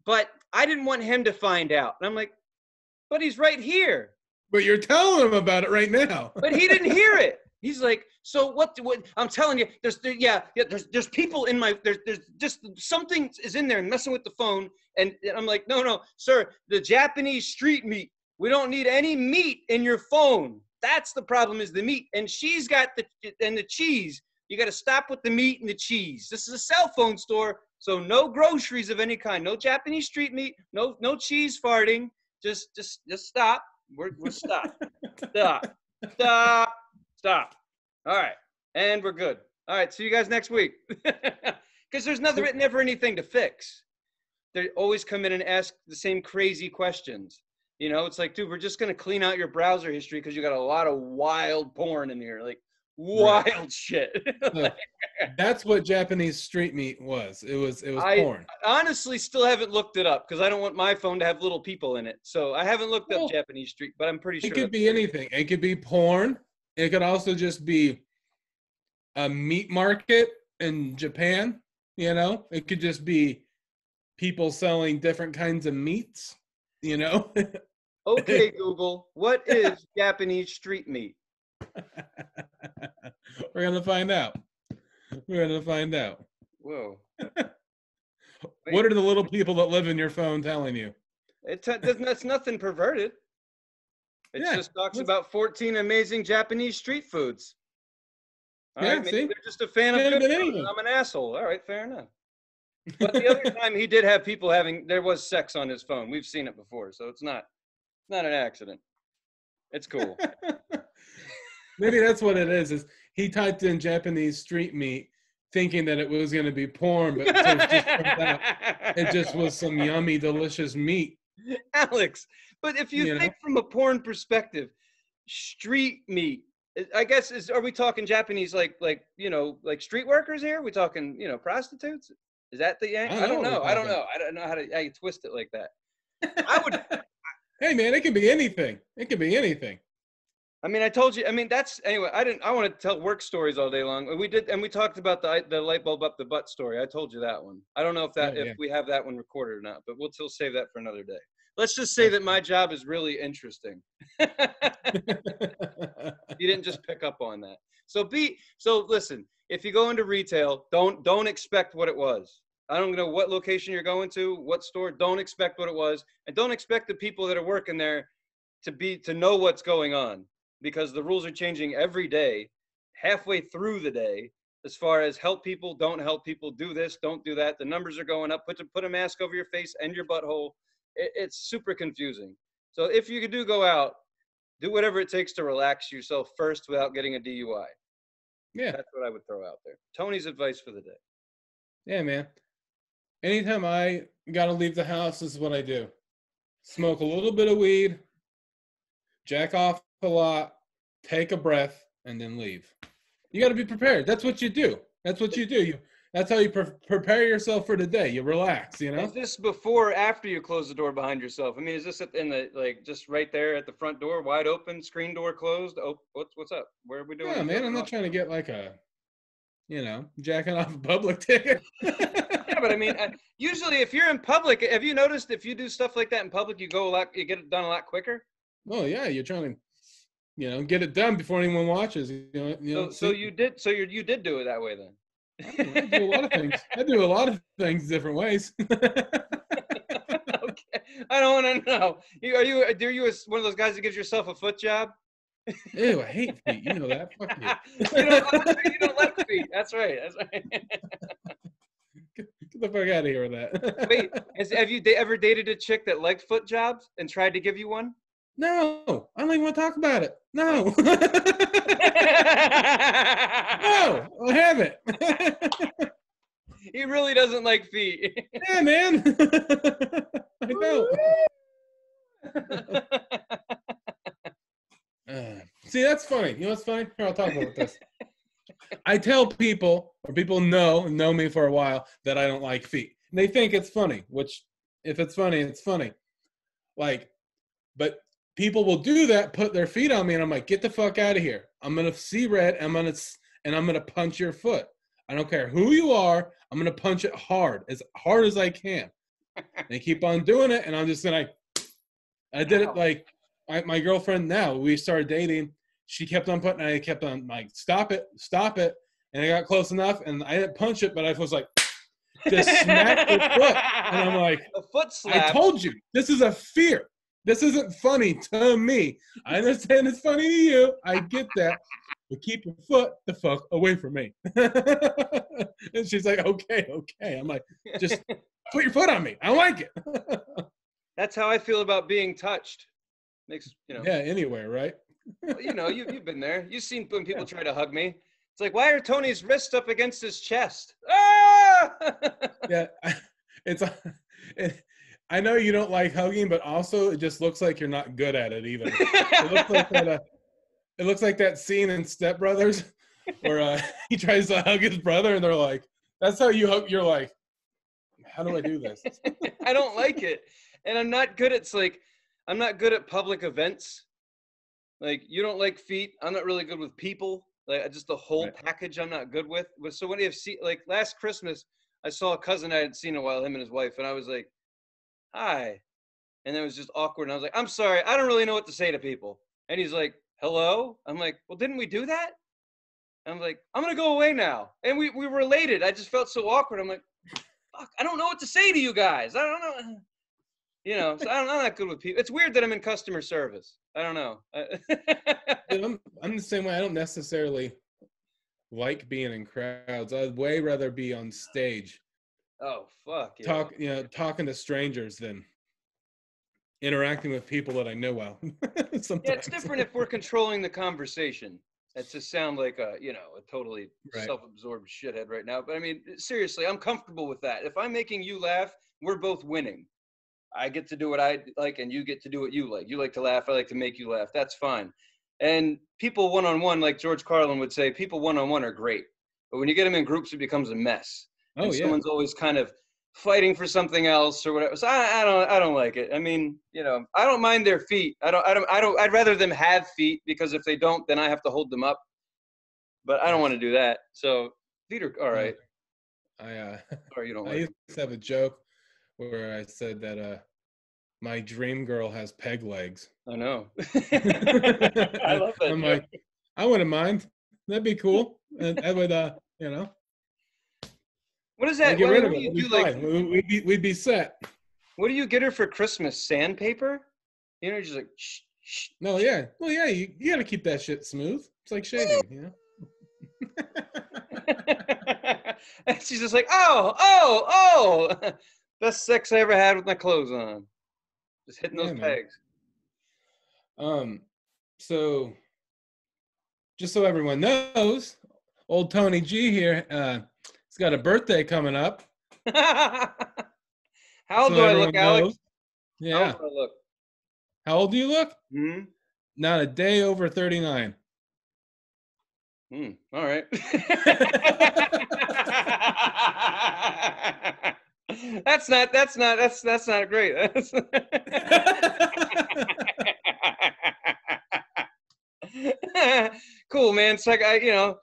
but I didn't want him to find out. And I'm like, but he's right here. But you're telling him about it right now. But he didn't hear it. He's like, so what I'm telling you, there's people in my, there's just something is in there and messing with the phone. And I'm like, no, sir, the Japanese street meat. We don't need any meat in your phone. That's the problem, is the meat. And she's got the cheese. You got to stop with the meat and the cheese. This is a cell phone store, so no groceries of any kind. No Japanese street meat. No cheese farting. Just stop. We're stop. Stop. All right. And we're good. All right. See you guys next week. Because there's never anything to fix. They always come in and ask the same crazy questions. You know, it's like, dude, we're just gonna clean out your browser history because you got a lot of wild porn in here, like Right. wild shit. So that's what Japanese street meat was. It was I porn. honestly still haven't looked it up because I don't want my phone to have little people in it. So I haven't looked up Well, Japanese street, but I'm pretty it sure could that's be what it anything. It could be porn. It could also just be a meat market in Japan. You know, it could just be people selling different kinds of meats. You know, is. Okay, Google, what is Japanese street meat? we're gonna find out. We're gonna find out. Whoa. What are the little people that live in your phone telling you? That's nothing perverted. It just talks about 14 amazing Japanese street foods. All right, maybe see? they're just a fan of Could have good been food. anything. I'm an asshole. All right, fair enough. But the other time he did have people there was sex on his phone. We've seen it before, so it's not an accident. It's cool. Maybe that's what it is he typed in Japanese street meat thinking that it was going to be porn, but it just was some yummy, delicious meat. Alex, but if you think from a porn perspective, street meat, I guess, are we talking Japanese like street workers here? Are we talking, prostitutes? Is that the yank? I don't know. I don't know how you twist it like that. I would. Hey man, it could be anything. It could be anything. I mean, I told you. I mean, anyway. I want to tell work stories all day long. We did, and we talked about the light bulb up the butt story. I told you that one. I don't know if we have that one recorded or not, but we'll still save that for another day. Let's just say that my job is really interesting. You didn't just pick up on that. So listen. If you go into retail, don't expect what it was. I don't know what location you're going to, what store. Don't expect what it was, and don't expect the people that are working there to know what's going on, because the rules are changing every day, halfway through the day, as far as help people, don't help people, do this, don't do that. The numbers are going up. Put a mask over your face and your butthole. It's super confusing. So if you do go out, do whatever it takes to relax yourself first without getting a DUI. Yeah. That's what I would throw out there. Tony's advice for the day. Yeah, man. Anytime I got to leave the house, this is what I do. Smoke a little bit of weed, jack off a lot, take a breath, and then leave. You got to be prepared. That's what you do. That's what you do. That's how you prepare yourself for the day. You relax, you know? Is this before or after you close the door behind yourself? I mean, is this in the, just right there at the front door, wide open, screen door closed? Oh, what's up? Where are we doing? Yeah, man, I'm not trying to get like jacking off a public ticket. Yeah, but I mean, usually if you're in public, have you noticed if you do stuff like that in public, you get it done a lot quicker? Well, yeah, you're trying to, get it done before anyone watches. So you did do it that way then? I do a lot of things. I do a lot of things different ways. Okay, I don't want to know. Are you one of those guys that gives yourself a foot job? Ew, I hate feet. You know that. Fuck you. You don't like feet. That's right. Get the fuck out of here with that. Wait, have you ever dated a chick that liked foot jobs and tried to give you one? No, I don't even want to talk about it. No. No, I haven't. He really doesn't like feet. Yeah, man. I don't. See, that's funny. You know what's funny? Here, I'll talk about this. I tell people, or people know me for a while, that I don't like feet. And they think it's funny, which, if it's funny, it's funny. But people will do that, put their feet on me, and I'm like, get the fuck out of here. I'm going to see red, and I'm going to punch your foot. I don't care who you are. I'm going to punch it hard as I can. They keep on doing it, and I'm just going to, I did it like, my girlfriend now, we started dating. She kept on I kept on like, stop it. And I got close enough, and I didn't punch it, but I was like, just smacked her foot. And I'm like, a foot slap. I told you, this is a fear. This isn't funny to me. I understand it's funny to you. I get that. But keep your foot the fuck away from me. And she's like, okay. I'm like, just put your foot on me. I like it. That's how I feel about being touched. Yeah, anywhere, right? Well, you've been there. You've seen when people try to hug me. It's like, why are Tony's wrists up against his chest? Ah! Yeah, I know you don't like hugging, but also it just looks like you're not good at it either. It looks like that. It looks like that scene in Step Brothers where he tries to hug his brother, and they're like, "That's how you hug." You're like, "How do I do this?" I don't like it, and I'm not good at I'm not good at public events. Like, you don't like feet. I'm not really good with people. Like, just the whole package, I'm not good with. So when you see, like, last Christmas, I saw a cousin I hadn't seen in a while, him and his wife, and I was like, "Hi," and it was just awkward. And I was like, "I'm sorry, I don't really know what to say to people." And he's like, "Hello?" I'm like, "Well, didn't we do that?" And I'm like, "I'm gonna go away now." And we were related. I just felt so awkward. I'm like, "Fuck, I don't know what to say to you guys. I don't know." You know, so I'm not good with people. It's weird that I'm in customer service. I don't know. I'm the same way. I don't necessarily like being in crowds. I'd way rather be on stage. Oh, fuck yeah. Talking to strangers than interacting with people that I know well. Sometimes. Yeah, it's different if we're controlling the conversation. That just sound like a totally self-absorbed shithead right now. But I mean, seriously, I'm comfortable with that. If I'm making you laugh, we're both winning. I get to do what I like, and you get to do what you like. You like to laugh. I like to make you laugh. That's fine. And people one-on-one, like George Carlin would say, people one-on-one are great. But when you get them in groups, it becomes a mess. Oh, and yeah. Someone's always kind of fighting for something else or whatever. So I don't like it. I mean, I don't mind their feet. I'd rather them have feet, because if they don't, then I have to hold them up. But I don't want to do that. So feet are all right. Or you don't like I used to have a joke where I said that my dream girl has peg legs. I know. I love that. I'm like, I wouldn't mind. That'd be cool. And I would, What is that? Get rid of it. We'd be set. What do you get her for Christmas? Sandpaper? Just like shh, shh. No, yeah. Well, yeah. You got to keep that shit smooth. It's like shaving, And she's just like, oh, best sex I ever had with my clothes on. Just hitting those pegs. So just so everyone knows, old Tony G here, he's got a birthday coming up. How old do I look, Alex? Knows. Yeah. How old do I look? How old do you look? Hmm? Not a day over 39. All right. That's not great. Cool, man. It's like I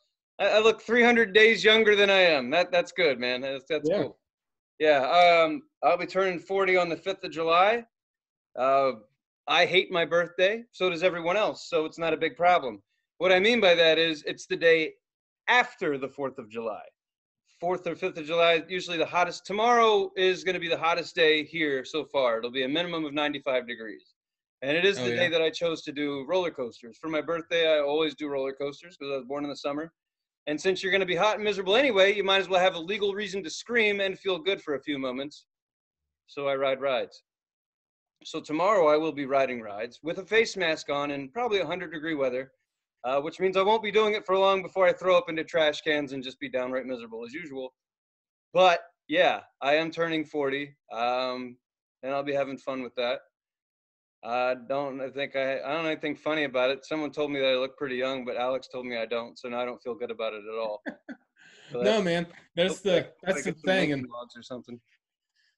look 300 days younger than I am. That's good, man. That's cool. Yeah. I'll be turning 40 on the 5th of July. I hate my birthday. So does everyone else. So it's not a big problem. What I mean by that is it's the day after the 4th of July. 4th or 5th of July, usually the hottest. Tomorrow is going to be the hottest day here so far. It'll be a minimum of 95 degrees. And it is the day that I chose to do roller coasters. For my birthday, I always do roller coasters because I was born in the summer. And since you're going to be hot and miserable anyway, you might as well have a legal reason to scream and feel good for a few moments. So I ride rides. So tomorrow I will be riding rides with a face mask on in probably 100-degree weather. Which means I won't be doing it for long before I throw up into trash cans and just be downright miserable as usual. But yeah, I am turning 40, and I'll be having fun with that. I don't think anything funny about it. Someone told me that I look pretty young, but Alex told me I don't, so now I don't feel good about it at all. So no, man, that's the thing. And or something.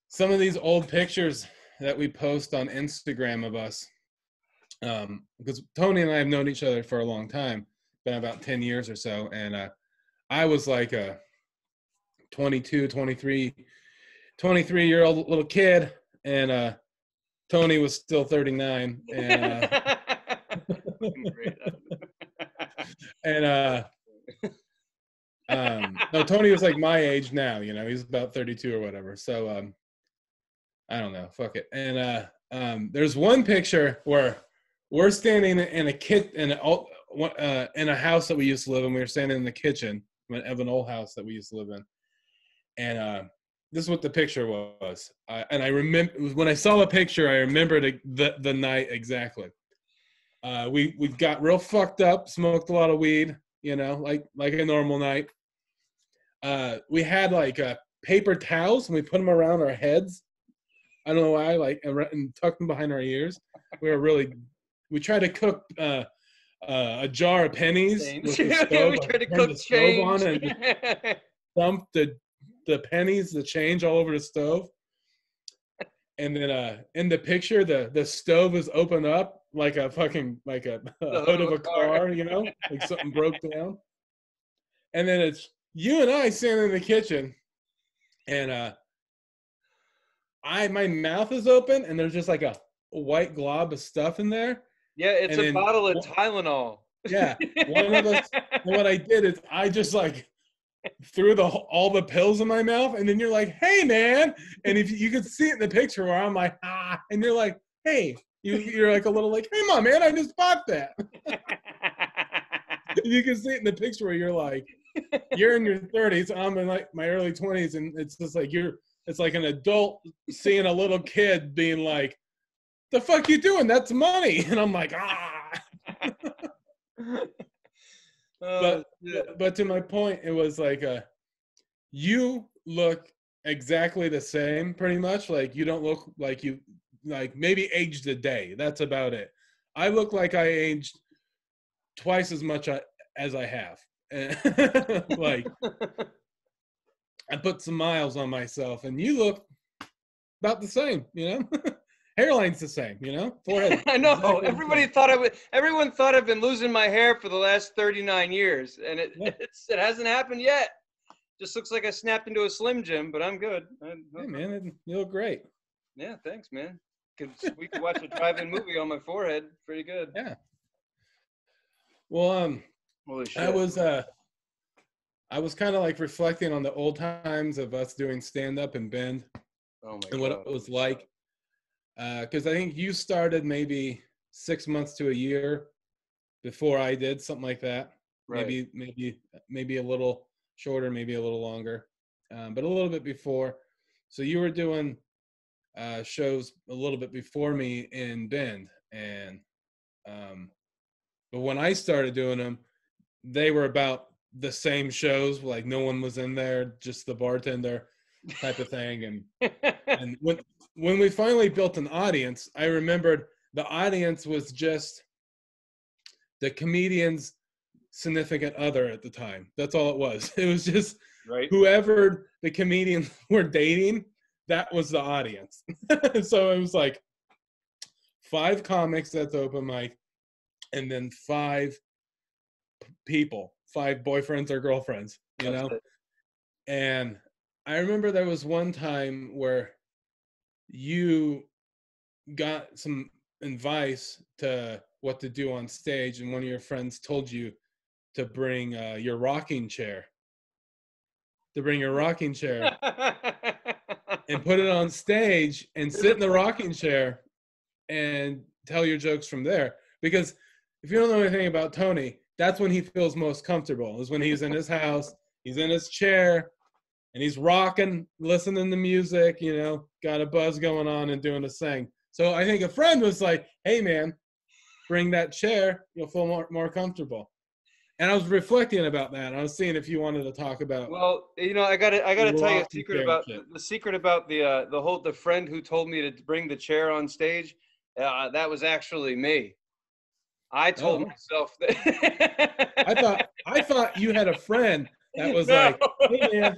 Some of these old pictures that we post on Instagram of us. Because Tony and I have known each other for a long time, been about 10 years or so, and I was like a 23 year old little kid, and Tony was still 39, and no, Tony was like my age now, he's about 32 or whatever, so I don't know, fuck it. And there's one picture where we're standing in a house that we used to live in. We were standing in the kitchen of an old house that we used to live in. And this is what the picture was. And I remember when I saw the picture, I remembered the night exactly. We got real fucked up, smoked a lot of weed, like a normal night. We had like paper towels and we put them around our heads. I don't know why, like, and tucked them behind our ears. We tried to cook a jar of pennies with the stove. We tried to Turned cook the stove change. on and just dumped the pennies, the change all over the stove. And then in the picture, the stove is open up like a fucking like a hood of a car, you know, like something broke down. And then it's you and I standing in the kitchen, and my mouth is open, and there's just like a white glob of stuff in there. Yeah, it's And a then bottle of Tylenol. yeah, one of us. And what I did is I just like threw all the pills in my mouth, and then you're like, "Hey, man!" And if you could see it in the picture where I'm like, "Ah," and you're like, "Hey," you're like a little like, "Hey, mom, man, I just bought that." You can see it in the picture where you're like, you're in your 30s, I'm in like my early 20s, and it's just like it's like an adult seeing a little kid being like, "The fuck you doing? That's money." And I'm like, ah. But to my point, it was like you look exactly the same, pretty much. Like you don't look like you like maybe aged a day. That's about it. I look like I aged twice as much as I have. Like I put some miles on myself, and you look about the same, you know. Hairline's the same, you know. Forehead. I know. Exactly. Everyone thought I've been losing my hair for the last 39 years, and it hasn't happened yet. Just looks like I snapped into a Slim Jim, but I'm good. Hey man, you look great. Yeah, thanks, man. We could watch a drive-in movie on my forehead. Pretty good. Yeah. Well, holy shit. I was kind of like reflecting on the old times of us doing stand-up in Bend, and what it was like. Because I think you started maybe 6 months to a year before I did, something like that. Right. Maybe a little shorter, maybe a little longer, but a little bit before. So you were doing shows a little bit before me in Bend, and but when I started doing them, they were about the same shows. Like no one was in there, just the bartender type of thing. And when we finally built an audience, I remembered the audience was just the comedian's significant other at the time. That's all it was. It was just whoever the comedians were dating, that was the audience. So it was like 5 comics at the open mic, and then 5 people, 5 boyfriends or girlfriends, you know? And I remember there was one time where you got some advice to what to do on stage, and one of your friends told you to bring your rocking chair. And put it on stage and sit in the rocking chair and tell your jokes from there. Because if you don't know anything about Tony, that's when he feels most comfortable, is when he's in his house, he's in his chair, and he's rocking, listening to music, you know, got a buzz going on and doing his thing. So I think a friend was like, "Hey man, bring that chair, you'll feel more comfortable." And I was reflecting about that. I was seeing if you wanted to talk about. Well, you know, I gotta tell you a secret about the friend who told me to bring the chair on stage. That was actually me. I told myself that. I thought you had a friend that was like, "Hey man."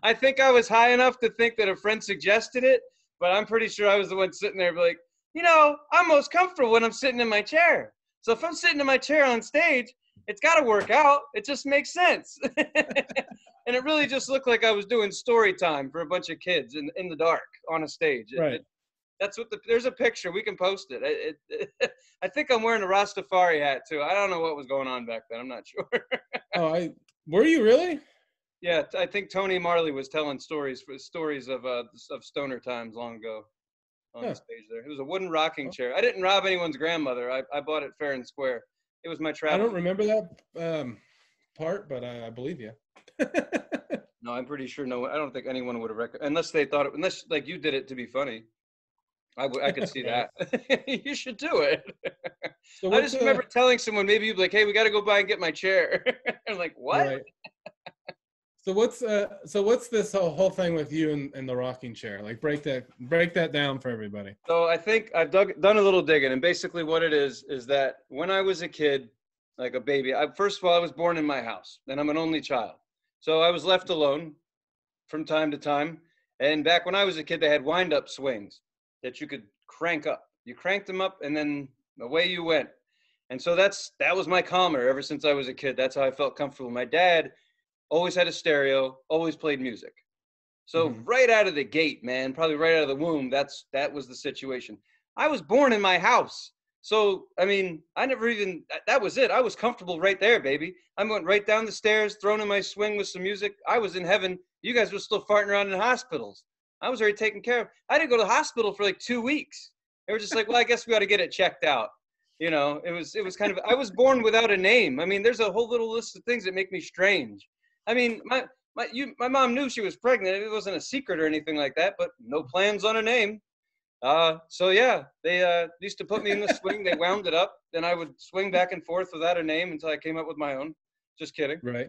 I think I was high enough to think that a friend suggested it, but I'm pretty sure I was the one sitting there like, you know, I'm most comfortable when I'm sitting in my chair. So if I'm sitting in my chair on stage, it's got to work out. It just makes sense. And it really just looked like I was doing story time for a bunch of kids in the dark on a stage. Right. That's what there's a picture. We can post it. I think I'm wearing a Rastafari hat too. I don't know what was going on back then. I'm not sure. Were you really? Yeah, I think Tony Marley was telling stories of stoner times long ago on the stage there. It was a wooden rocking chair. I didn't rob anyone's grandmother. I bought it fair and square. It was my travel. I don't remember that part, but I believe you. No, I'm pretty sure I don't think anyone would have unless they thought unless like you did it to be funny. I could see that. You should do it. So I just remember telling someone, maybe you'd be like, "Hey, we got to go by and get my chair." I'm like, "What?" Right. what's this whole thing with you and the rocking chair? Like break that down for everybody. So I think I've done a little digging, and basically what it is that when I was a kid, like a baby, first of all, I was born in my house, and I'm an only child. So I was left alone from time to time. And back when I was a kid, they had wind-up swings that you could crank up. You cranked them up, and then away you went. And so that was my calmer ever since I was a kid. That's how I felt comfortable. My dad always had a stereo, always played music. So right out of the gate, man, probably right out of the womb, that was the situation. I was born in my house. So, I mean, that was it. I was comfortable right there, baby. I went right down the stairs, thrown in my swing with some music. I was in heaven. You guys were still farting around in hospitals. I was already taken care of. I didn't go to the hospital for like 2 weeks. They were just like, well, I guess we ought to get it checked out. You know, it was kind of, I was born without a name. I mean, there's a whole little list of things that make me strange. I mean, my mom knew she was pregnant. It wasn't a secret or anything like that, but no plans on a name. So yeah, they used to put me in the swing. They wound it up, then I would swing back and forth without a name until I came up with my own. Just kidding. Right.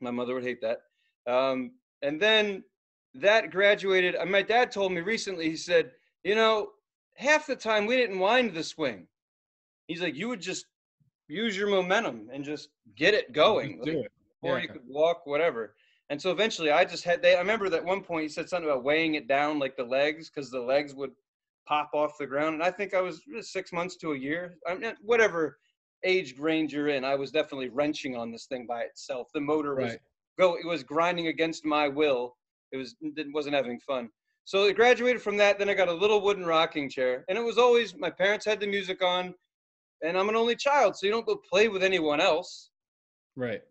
My mother would hate that. And then that graduated. My dad told me recently, he said, you know, half the time we didn't wind the swing. He's like, you would just use your momentum and just get it going. Do it. Or you could walk, whatever. And so eventually I just I remember that one point he said something about weighing it down like the legs, because the legs would pop off the ground. And I think I was 6 months to a year. I mean, whatever age range you're in, I was definitely wrenching on this thing by itself. The motor was it was grinding against my will. It wasn't having fun. So it graduated from that. Then I got a little wooden rocking chair. And it was always, my parents had the music on, and I'm an only child, so you don't go play with anyone else. Right.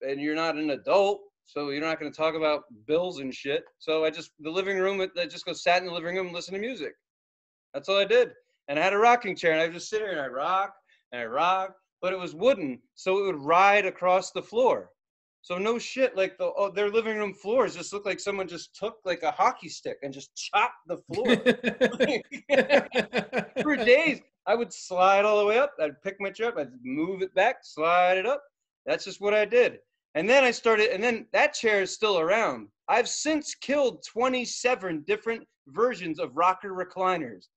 And you're not an adult, so you're not going to talk about bills and shit. So I just go sat in the living room and listen to music. That's all I did. And I had a rocking chair, and I would just sit here and I rock, but it was wooden, so it would ride across the floor. So no shit, like their living room floors just looked like someone just took like a hockey stick and just chopped the floor. For days, I would slide all the way up. I'd pick my chair up, I'd move it back, slide it up. That's just what I did. And then and then that chair is still around. I've since killed 27 different versions of rocker recliners.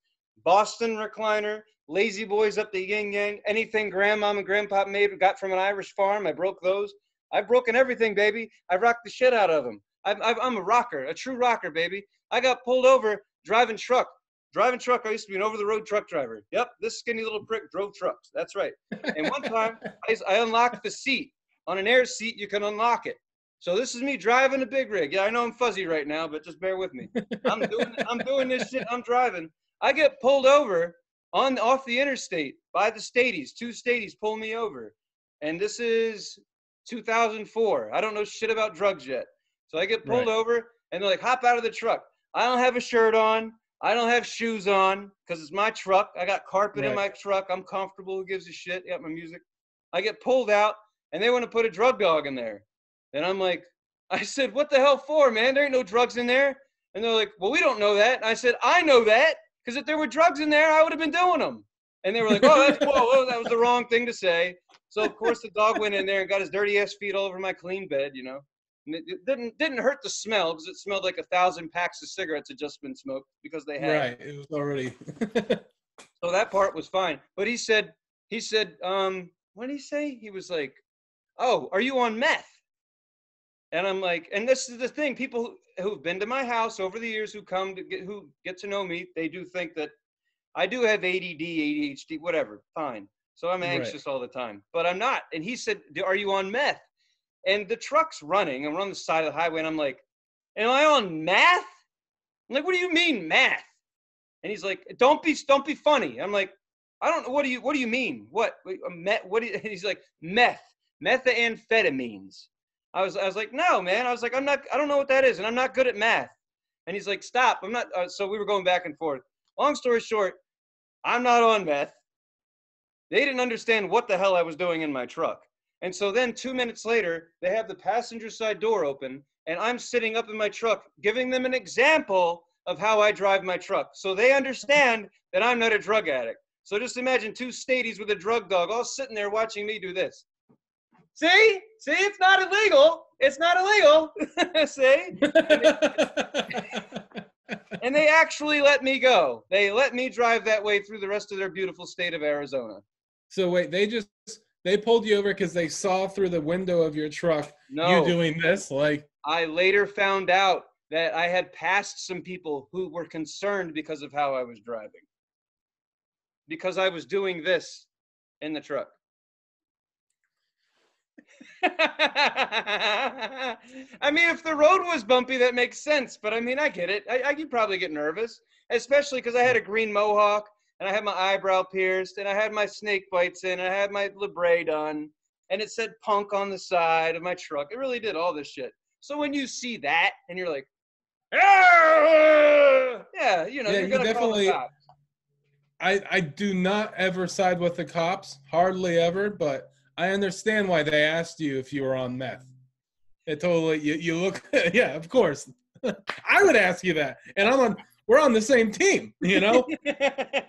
Boston recliner, Lazy Boys up the yin yang, anything grandmom and grandpa got from an Irish farm, I broke those. I've broken everything, baby. I've rocked the shit out of them. I'm a rocker, a true rocker, baby. I got pulled over driving truck. I used to be an over-the-road truck driver. Yep, this skinny little prick drove trucks. That's right. And one time, I unlocked the seat. On an air seat, you can unlock it. So this is me driving a big rig. Yeah, I know I'm fuzzy right now, but just bear with me. I'm doing this shit. I'm driving. I get pulled over off the interstate by the Stadies. 2 Stadies pull me over. And this is 2004. I don't know shit about drugs yet. So I get pulled over, and they're like, hop out of the truck. I don't have a shirt on. I don't have shoes on because it's my truck. I got carpet in my truck. I'm comfortable. Who gives a shit? I got my music. I get pulled out, and they want to put a drug dog in there. And I'm like, I said, what the hell for, man? There ain't no drugs in there. And they're like, well, we don't know that. And I said, I know that, because if there were drugs in there, I would have been doing them. And they were like, oh, that's cool. Oh, that was the wrong thing to say. So, of course, the dog went in there and got his dirty ass feet all over my clean bed, you know. And it didn't hurt the smell, because it smelled like 1,000 packs of cigarettes had just been smoked because they had. Right. It was already. So that part was fine. But he said, what did he say? He was like, oh, are you on meth? And I'm like, and this is the thing, people who've been to my house over the years who get to know me, they do think that I do have ADD, ADHD, whatever, fine. So I'm anxious all the time, but I'm not. And he said, are you on meth? And the truck's running, and we're on the side of the highway, and I'm like, am I on meth? I'm like, what do you mean math? And he's like, don't be funny. I'm like, I don't know. What do you mean? What? And he's like, methamphetamines. I was like, no, man. I was like, I don't know what that is, and I'm not good at math. And he's like, stop. I'm not. So we were going back and forth. Long story short, I'm not on meth. They didn't understand what the hell I was doing in my truck. And so then 2 minutes later, they have the passenger side door open, and I'm sitting up in my truck, giving them an example of how I drive my truck. So they understand that I'm not a drug addict. So just imagine 2 Stadies with a drug dog all sitting there watching me do this. See, it's not illegal. It's not illegal. See, and they actually let me go. They let me drive that way through the rest of their beautiful state of Arizona. So wait, they pulled you over because they saw through the window of your truck you No, doing this, like. I later found out that I had passed some people who were concerned because of how I was driving. Because I was doing this in the truck. I mean, if the road was bumpy, that makes sense. But I mean, I get it. I could probably get nervous, especially because I had a green mohawk and I had my eyebrow pierced and I had my snake bites in and I had my labrae done and it said punk on the side of my truck. It really did all this shit. So when you see that and you're like, ah! Yeah, you know, Yeah, you're you going to call the definitely. cops. I do not ever side with the cops, hardly ever, but I understand why they asked you if you were on meth. It totally, you look, yeah, of course. I would ask you that, and we're on the same team, you know?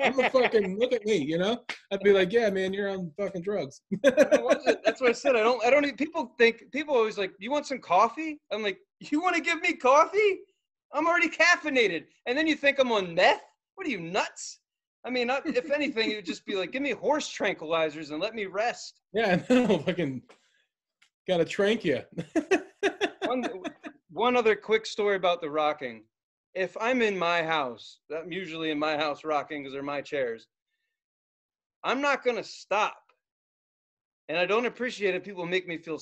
I'm a fucking, look at me, you know? I'd be like, yeah, man, you're on fucking drugs. That's what I said. I don't, people always like, you want some coffee? I'm like, you want to give me coffee? I'm already caffeinated. And then you think I'm on meth? What are you, nuts? I mean, if anything, it would just be like, give me horse tranquilizers and let me rest. Yeah, no, fucking gotta trank you. One other quick story about the rocking. If I'm in my house, I'm usually in my house rocking because they're my chairs, I'm not going to stop. And I don't appreciate it. People make me feel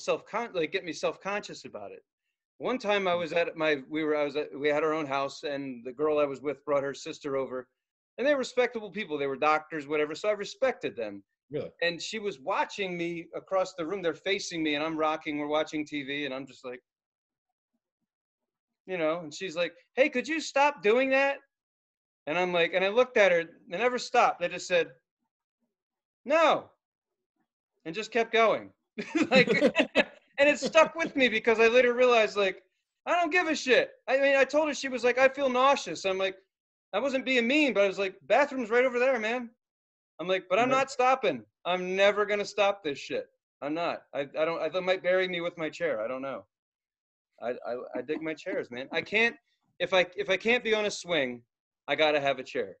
get me self-conscious about it. One time I was at we had our own house and the girl I was with brought her sister over. And they were respectable people. They were doctors, whatever. So I respected them. Really? And she was watching me across the room. They're facing me and I'm rocking. We're watching TV. And I'm just like, you know, and she's like, hey, could you stop doing that? And I'm like, and I looked at her. They never stopped. They just said, no. And just kept going. Like, and it stuck with me because I later realized, like, I don't give a shit. I mean, I told her, she was like, I feel nauseous. I'm like, I wasn't being mean, but I was like, bathroom's right over there, man. I'm like, but I'm not stopping. I'm never gonna stop this shit. I'm not. I they might bury me with my chair. I don't know. I dig my chairs, man. I can't if I can't be on a swing, I gotta have a chair.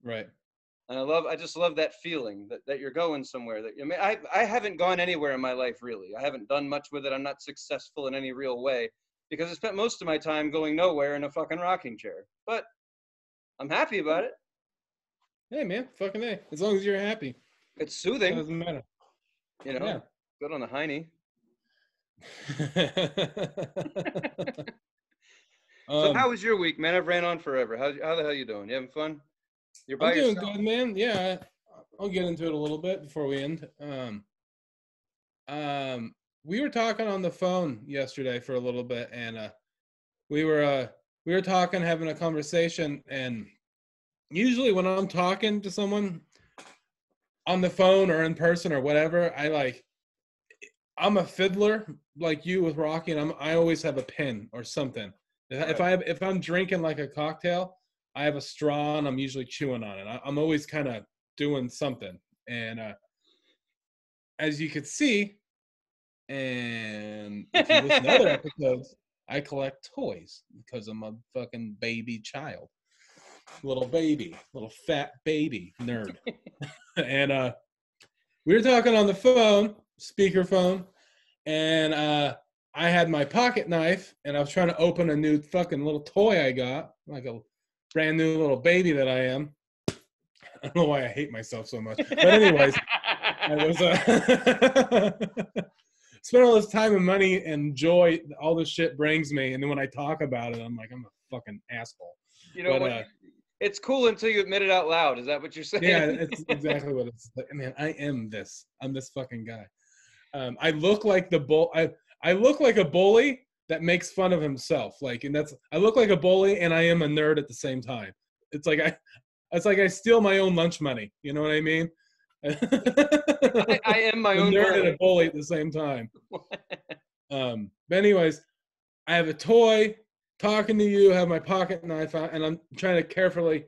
Right. And I just love that feeling that you're going somewhere. That I mean, I haven't gone anywhere in my life really. I haven't done much with it. I'm not successful in any real way because I spent most of my time going nowhere in a fucking rocking chair. But I'm happy about it. Hey, man, fucking A. As long as you're happy. It's soothing. It doesn't matter. You know, Yeah. good on the hiney. So how was your week, man? I've ran on forever. How the hell you doing? You having fun? You're by I'm doing yourself? good, man. Yeah, I'll get into it a little bit before we end. We were talking on the phone yesterday for a little bit, and we were talking, having a conversation, and usually when I'm talking to someone on the phone or in person or whatever, I'm a fiddler like you with rocking. I always have a pen or something. If I'm drinking like a cocktail, I have a straw and I'm usually chewing on it. I'm always kind of doing something. And as you could see, and if you listen to other episodes, I collect toys because I'm a fucking baby child. Little fat baby nerd. And we were talking on the phone, speakerphone, and I had my pocket knife and I was trying to open a new fucking little toy I got, like a brand new little baby that I am. I don't know why I hate myself so much. But anyways, I was spent all this time and money and joy all this shit brings me, and then when I talk about it, I'm like, I'm a fucking asshole. You know what? It's cool until you admit it out loud. Is that what you're saying? Yeah, it's exactly what it's like. Man, I am this. I'm this fucking guy. I look like I look like a bully that makes fun of himself. I look like a bully and I am a nerd at the same time. It's like I steal my own lunch money. You know what I mean? I am my own nerd bully. and a bully at the same time. But anyways, I have a toy, talking to you, have my pocket knife out, and I'm trying to carefully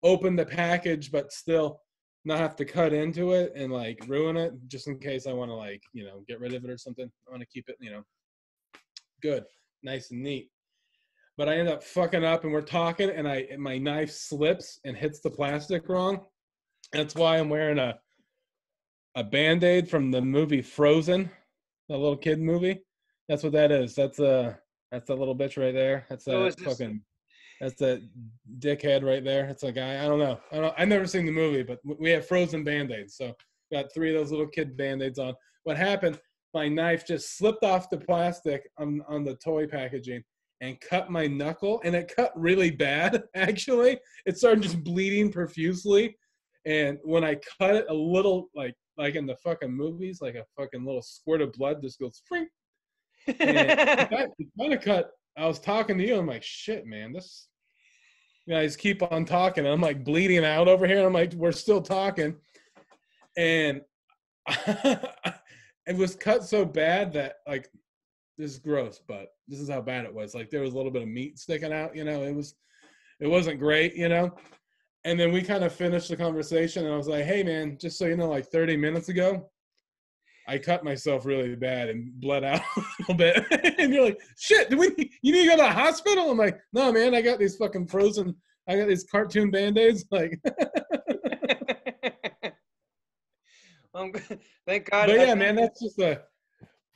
open the package, but still not have to cut into it and like ruin it, just in case I want to like, you know, get rid of it or something. I want to keep it, you know, good, nice and neat. But I end up fucking up, and we're talking, and my knife slips and hits the plastic wrong. That's why I'm wearing a Band-Aid from the movie Frozen, the little kid movie. That's what that is. That's that little bitch right there. That's So that's that dickhead right there. It's a guy. I don't know. I've never seen the movie, but we have Frozen Band-Aids. So got 3 of those little kid Band-Aids on. What happened? My knife just slipped off the plastic on the toy packaging and cut my knuckle, and it cut really bad, actually. It started just bleeding profusely. And when I cut it, a little, like in the fucking movies, like a fucking little squirt of blood just goes, frink. And it kind of cut. I was talking to you, I'm like, shit, man, this, you know, I just keep on talking. And I'm like bleeding out over here. I'm like, we're still talking. And it was cut so bad that, like, this is gross, but this is how bad it was. Like, there was a little bit of meat sticking out, you know. It wasn't great, you know. And then we kind of finished the conversation, and I was like, hey, man, just so you know, like 30 minutes ago, I cut myself really bad and bled out a little bit. And you're like, shit, you need to go to the hospital? I'm like, no, man, I got these fucking I got these cartoon Band-Aids. Like, thank God. But yeah, man, that's just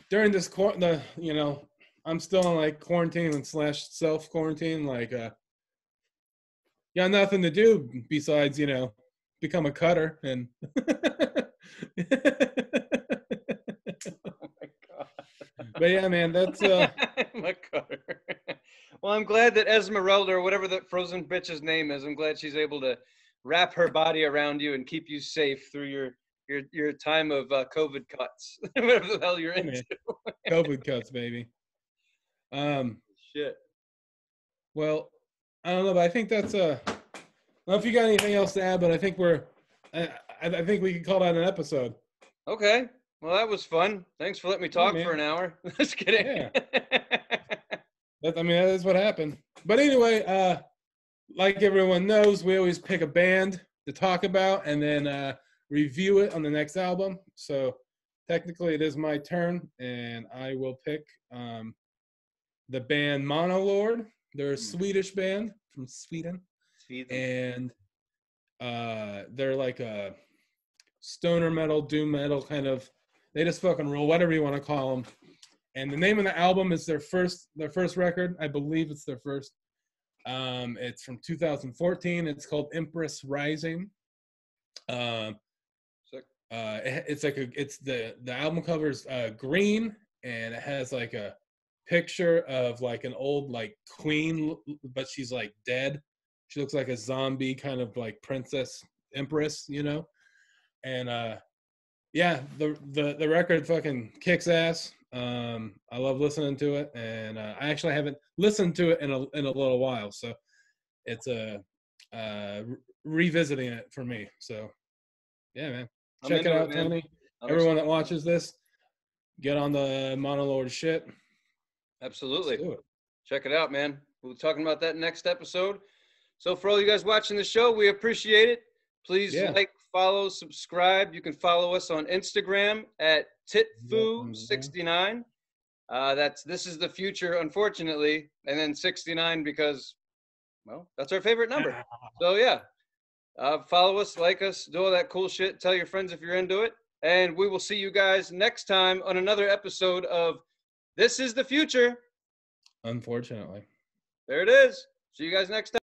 during this you know, I'm still in like quarantine and / self quarantine. Like, got nothing to do besides, you know, become a cutter and. Oh my God. But yeah, man, that's my cutter. Well, I'm glad that Esmeralda, or whatever that frozen bitch's name is, I'm glad she's able to wrap her body around you and keep you safe through your time of COVID cuts, whatever the hell you're into. COVID cuts, baby. Shit. Well, I don't know, but I think that's I don't know if you got anything else to add, but I think I think we can call that an episode. Okay. Well, that was fun. Thanks for letting me talk for an hour. Just kidding. Yeah. I mean, that's what happened. But anyway, like everyone knows, we always pick a band to talk about and then review it on the next album. So technically it is my turn, and I will pick the band Monolord. They're a Swedish band from Sweden. And they're like a stoner metal, doom metal kind of. They just fucking rule, whatever you want to call them. And the name of the album is their first record. I believe it's their first. It's from 2014. It's called Empress Rising. It's like the album cover's green, and it has like a picture of like an old like queen, but she's like dead. She looks like a zombie kind of like princess empress, you know. And yeah, the record fucking kicks ass. I love listening to it, and I actually haven't listened to it in a little while, so it's revisiting it for me. So yeah, man, check it out, Tony. Everyone that watches this, get on the Monolord shit. Absolutely, check it out, man. We'll be talking about that next episode. So for all you guys watching the show, we appreciate it. Please like, follow, subscribe. You can follow us on Instagram at Titfu69. This is the future, unfortunately, and then 69 because, well, that's our favorite number. So yeah, follow us, like us, do all that cool shit. Tell your friends if you're into it, and we will see you guys next time on another episode of This Is the Future. Unfortunately. There it is. See you guys next time.